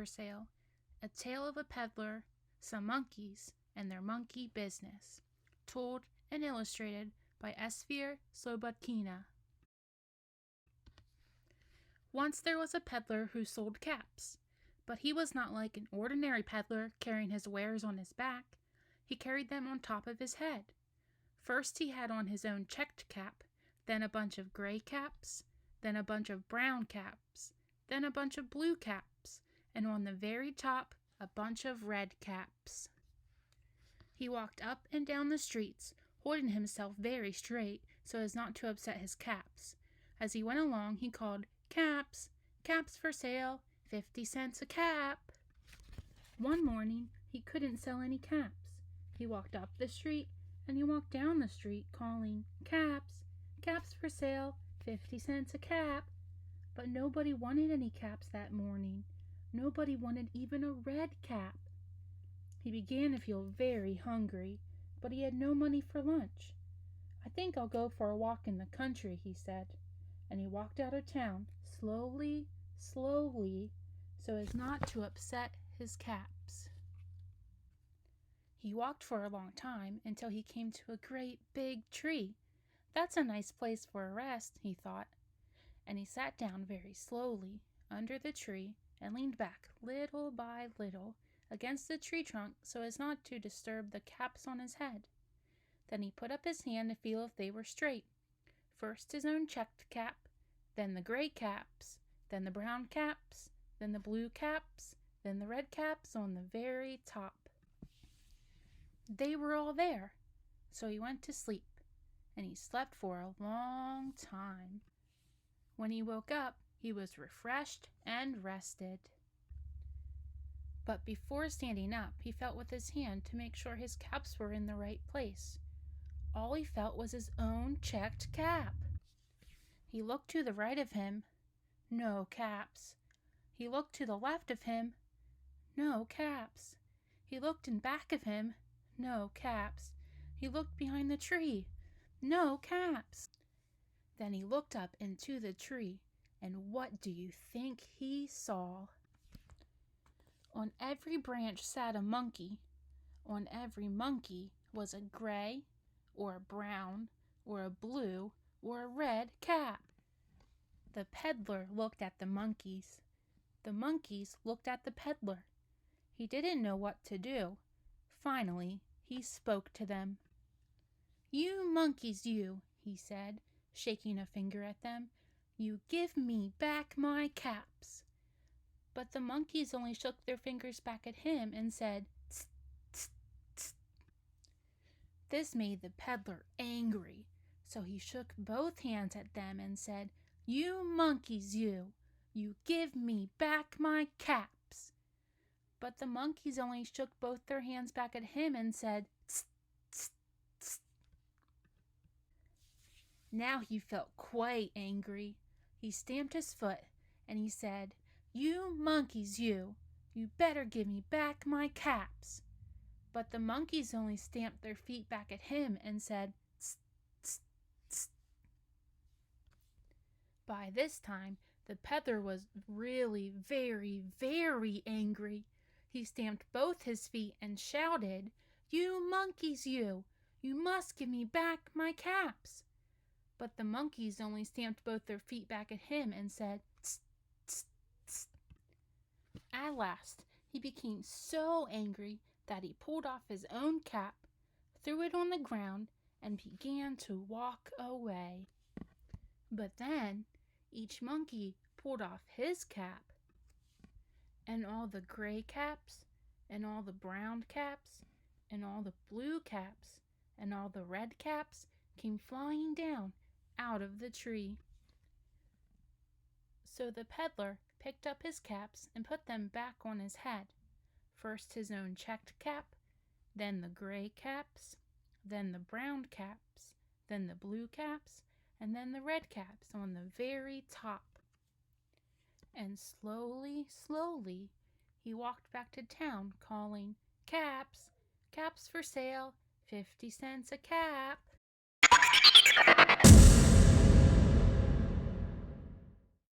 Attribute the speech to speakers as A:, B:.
A: for Sale, a tale of a peddler, some monkeys, and their monkey business, told and illustrated by Esphyr Slobodkina. Once there was a peddler who sold caps, but he was not like an ordinary peddler carrying his wares on his back. He carried them on top of his head. First he had on his own checked cap, then a bunch of gray caps, then a bunch of brown caps, then a bunch of blue caps, and on the very top, a bunch of red caps. He walked up and down the streets, holding himself very straight so as not to upset his caps. As he went along, he called, "Caps! Caps for sale! 50 cents a cap!" One morning, he couldn't sell any caps. He walked up the street, and he walked down the street, calling, "Caps! Caps for sale! 50 cents a cap!" But nobody wanted any caps that morning. Nobody wanted even a red cap. He began to feel very hungry, but he had no money for lunch. "I think I'll go for a walk in the country," he said, and he walked out of town, slowly, slowly, so as not to upset his caps. He walked for a long time until he came to a great big tree. "That's a nice place for a rest," he thought, and he sat down very slowly under the tree and leaned back little by little against the tree trunk so as not to disturb the caps on his head. Then he put up his hand to feel if they were straight. First his own checked cap, then the gray caps, then the brown caps, then the blue caps, then the red caps on the very top. They were all there, so he went to sleep, and he slept for a long time. When he woke up, he was refreshed and rested. But before standing up, he felt with his hand to make sure his caps were in the right place. All he felt was his own checked cap. He looked to the right of him. No caps. He looked to the left of him. No caps. He looked in back of him. No caps. He looked behind the tree. No caps. Then he looked up into the tree, and what do you think he saw? On every branch sat a monkey. On every monkey was a gray, or a brown, or a blue, or a red cap. The peddler looked at the monkeys. The monkeys looked at the peddler. He didn't know what to do. Finally, he spoke to them. "You monkeys, you," he said, shaking a finger at them, "you give me back my caps." But the monkeys only shook their fingers back at him and said, "Tst, tst, tst." This made the peddler angry, so he shook both hands at them and said, "You monkeys, you give me back my caps." But the monkeys only shook both their hands back at him and said, "Tst, tst, tst." Now he felt quite angry. He stamped his foot and he said, "You monkeys, you better give me back my caps." But the monkeys only stamped their feet back at him and said, "Tst, tst, tst." By this time, the peddler was really very, very angry. He stamped both his feet and shouted, "You monkeys, you must give me back my caps." But the monkeys only stamped both their feet back at him and said, "Tst, tst, tst." At last, he became so angry that he pulled off his own cap, threw it on the ground, and began to walk away. But then, each monkey pulled off his cap, and all the gray caps, and all the brown caps, and all the blue caps, and all the red caps came flying down out of the tree. So the peddler picked up his caps and put them back on his head. First his own checked cap, then the gray caps, then the brown caps, then the blue caps, and then the red caps on the very top. And slowly, slowly, he walked back to town calling, "Caps! Caps for sale! 50 cents a cap!"